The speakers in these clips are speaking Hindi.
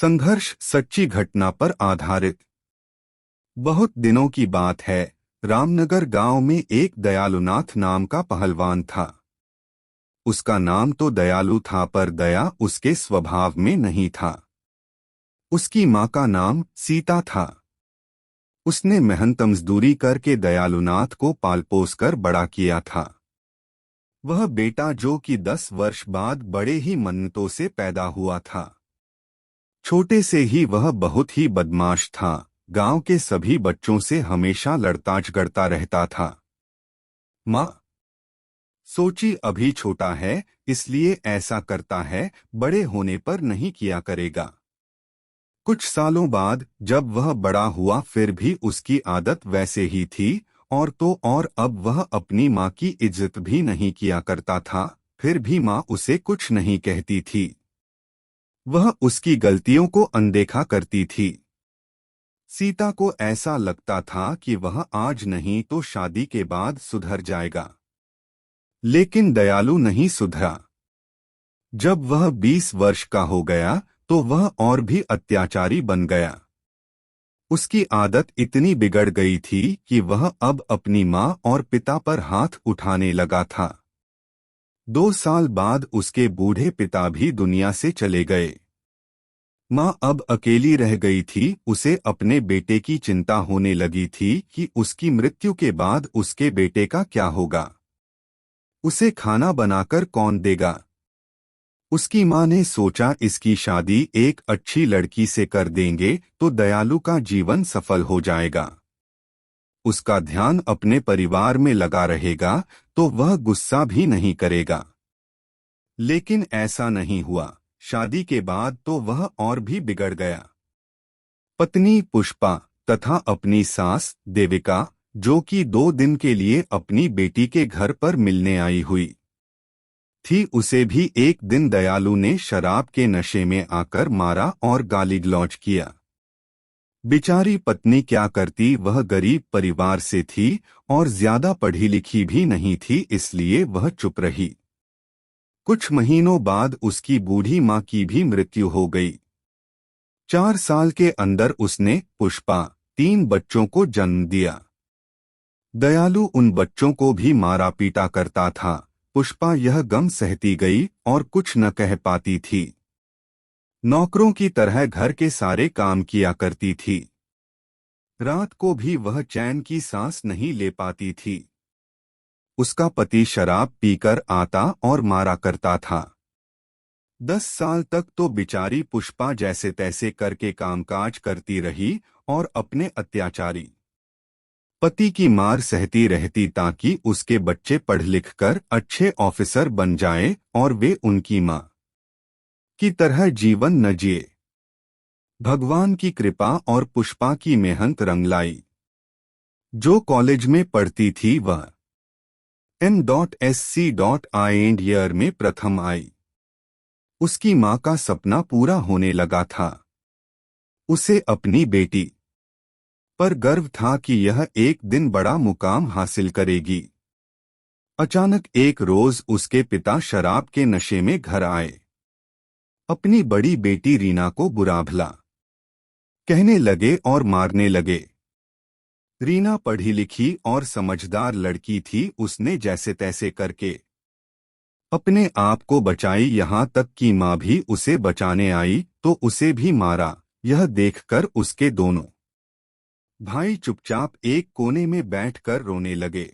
संघर्ष सच्ची घटना पर आधारित। बहुत दिनों की बात है। रामनगर गांव में एक दयालुनाथ नाम का पहलवान था। उसका नाम तो दयालु था, पर दया उसके स्वभाव में नहीं था। उसकी माँ का नाम सीता था। उसने मेहनत मजदूरी करके दयालुनाथ को पाल पोस कर बड़ा किया था। वह बेटा जो कि 10 वर्ष बाद बड़े ही मन्नतों से पैदा हुआ था। छोटे से ही वह बहुत ही बदमाश था। गांव के सभी बच्चों से हमेशा लड़ता झगड़ता रहता था। माँ सोची अभी छोटा है इसलिए ऐसा करता है, बड़े होने पर नहीं किया करेगा। कुछ सालों बाद जब वह बड़ा हुआ फिर भी उसकी आदत वैसे ही थी, और तो और अब वह अपनी माँ की इज्जत भी नहीं किया करता था। फिर भी माँ उसे कुछ नहीं कहती थी। वह उसकी गलतियों को अनदेखा करती थी। सीता को ऐसा लगता था कि वह आज नहीं तो शादी के बाद सुधर जाएगा, लेकिन दयालु नहीं सुधरा। जब वह 20 वर्ष का हो गया तो वह और भी अत्याचारी बन गया। उसकी आदत इतनी बिगड़ गई थी कि वह अब अपनी माँ और पिता पर हाथ उठाने लगा था। 2 साल बाद उसके बूढ़े पिता भी दुनिया से चले गए। माँ अब अकेली रह गई थी। उसे अपने बेटे की चिंता होने लगी थी कि उसकी मृत्यु के बाद उसके बेटे का क्या होगा। उसे खाना बनाकर कौन देगा। उसकी माँ ने सोचा इसकी शादी एक अच्छी लड़की से कर देंगे तो दयालु का जीवन सफल हो जाएगा। उसका ध्यान अपने परिवार में लगा रहेगा तो वह गुस्सा भी नहीं करेगा। लेकिन ऐसा नहीं हुआ। शादी के बाद तो वह और भी बिगड़ गया। पत्नी पुष्पा तथा अपनी सास देविका, जो कि 2 दिन के लिए अपनी बेटी के घर पर मिलने आई हुई थी, उसे भी एक दिन दयालु ने शराब के नशे में आकर मारा और गाली गलौज किया। बेचारी पत्नी क्या करती, वह गरीब परिवार से थी और ज्यादा पढ़ी लिखी भी नहीं थी, इसलिए वह चुप रही। कुछ महीनों बाद उसकी बूढ़ी माँ की भी मृत्यु हो गई। 4 साल के अंदर उसने पुष्पा 3 बच्चों को जन्म दिया। दयालु उन बच्चों को भी मारा पीटा करता था। पुष्पा यह गम सहती गई और कुछ न कह पाती थी। नौकरों की तरह घर के सारे काम किया करती थी। रात को भी वह चैन की सांस नहीं ले पाती थी। उसका पति शराब पीकर आता और मारा करता था। 10 साल तक तो बेचारी पुष्पा जैसे तैसे करके कामकाज करती रही और अपने अत्याचारी पति की मार सहती रहती ताकि उसके बच्चे पढ़ लिख कर अच्छे ऑफिसर बन जाएं और वे उनकी मां की तरह जीवन न जिए। भगवान की कृपा और पुष्पा की मेहनत रंग लाई। जो कॉलेज में पढ़ती थी वह M.Sc. ईयर में प्रथम आई। उसकी मां का सपना पूरा होने लगा था। उसे अपनी बेटी पर गर्व था कि यह एक दिन बड़ा मुकाम हासिल करेगी। अचानक एक रोज उसके पिता शराब के नशे में घर आए। अपनी बड़ी बेटी रीना को बुरा भला कहने लगे और मारने लगे। रीना पढ़ी लिखी और समझदार लड़की थी। उसने जैसे तैसे करके अपने आप को बचाई, यहाँ तक कि माँ भी उसे बचाने आई तो उसे भी मारा। यह देखकर उसके दोनों भाई चुपचाप एक कोने में बैठकर रोने लगे।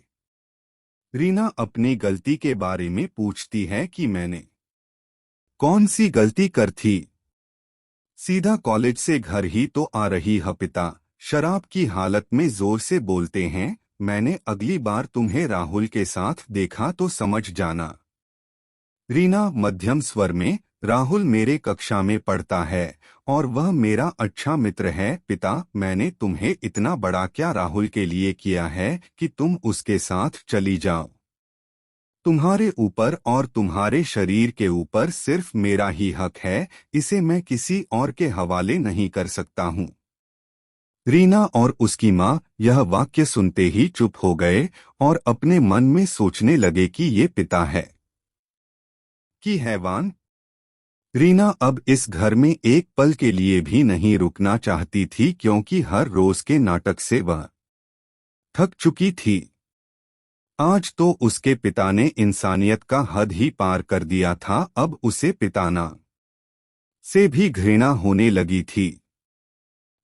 रीना अपनी गलती के बारे में पूछती है कि मैंने कौन सी गलती कर थी। सीधा कॉलेज से घर ही तो आ रही है। पिता शराब की हालत में जोर से बोलते हैं, मैंने अगली बार तुम्हें राहुल के साथ देखा तो समझ जाना। रीना मध्यम स्वर में, राहुल मेरे कक्षा में पढ़ता है और वह मेरा अच्छा मित्र है। पिता मैंने तुम्हें इतना बड़ा क्या राहुल के लिए किया है कि तुम उसके साथ चली जाओ। तुम्हारे ऊपर और तुम्हारे शरीर के ऊपर सिर्फ मेरा ही हक है, इसे मैं किसी और के हवाले नहीं कर सकता हूँ। रीना और उसकी माँ यह वाक्य सुनते ही चुप हो गए और अपने मन में सोचने लगे कि ये पिता है कि हैवान। रीना अब इस घर में एक पल के लिए भी नहीं रुकना चाहती थी, क्योंकि हर रोज के नाटक से वह थक चुकी थी। आज तो उसके पिता ने इंसानियत का हद ही पार कर दिया था। अब उसे पिताना से भी घृणा होने लगी थी।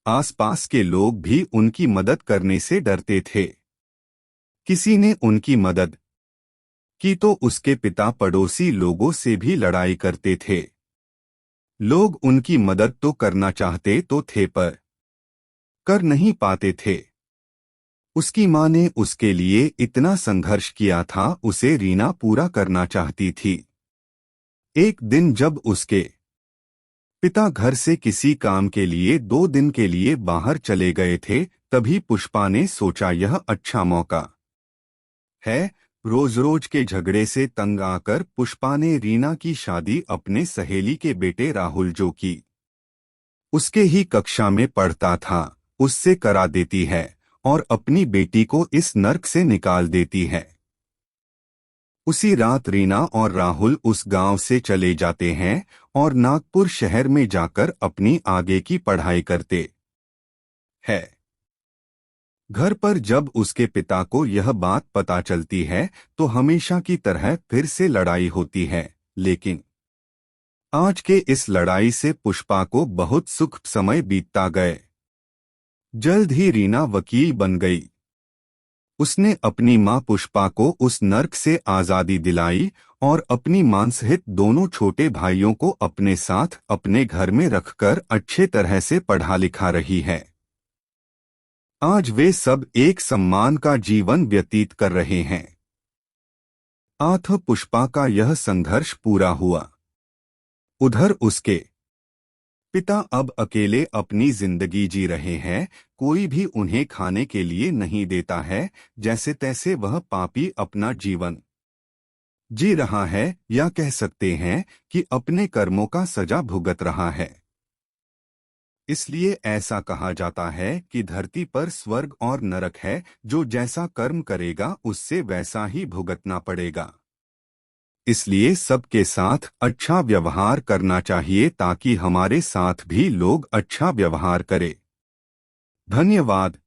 आसपास के लोग भी उनकी मदद करने से डरते थे। किसी ने उनकी मदद की तो उसके पिता पड़ोसी लोगों से भी लड़ाई करते थे। लोग उनकी मदद तो करना चाहते तो थे, पर कर नहीं पाते थे। उसकी मां ने उसके लिए इतना संघर्ष किया था, उसे रीना पूरा करना चाहती थी। एक दिन जब उसके पिता घर से किसी काम के लिए 2 दिन के लिए बाहर चले गए थे, तभी पुष्पा ने सोचा यह अच्छा मौका है। रोज रोज के झगड़े से तंग आकर पुष्पा ने रीना की शादी अपने सहेली के बेटे राहुल, जो कि उसके ही कक्षा में पढ़ता था, उससे करा देती है और अपनी बेटी को इस नर्क से निकाल देती है। उसी रात रीना और राहुल उस गांव से चले जाते हैं और नागपुर शहर में जाकर अपनी आगे की पढ़ाई करते हैं। घर पर जब उसके पिता को यह बात पता चलती है तो हमेशा की तरह फिर से लड़ाई होती है, लेकिन आज के इस लड़ाई से पुष्पा को बहुत सुख समय बीतता गए। जल्द ही रीना वकील बन गई। उसने अपनी मां पुष्पा को उस नर्क से आजादी दिलाई और अपनी मांसहित दोनों छोटे भाइयों को अपने साथ अपने घर में रखकर अच्छे तरह से पढ़ा लिखा रही है। आज वे सब एक सम्मान का जीवन व्यतीत कर रहे हैं। आठ पुष्पा का यह संघर्ष पूरा हुआ। उधर उसके पिता अब अकेले अपनी जिंदगी जी रहे हैं। कोई भी उन्हें खाने के लिए नहीं देता है। जैसे तैसे वह पापी अपना जीवन जी रहा है, या कह सकते हैं कि अपने कर्मों का सजा भुगत रहा है। इसलिए ऐसा कहा जाता है कि धरती पर स्वर्ग और नरक है। जो जैसा कर्म करेगा उससे वैसा ही भुगतना पड़ेगा। इसलिए सबके साथ अच्छा व्यवहार करना चाहिए, ताकि हमारे साथ भी लोग अच्छा व्यवहार करें। धन्यवाद।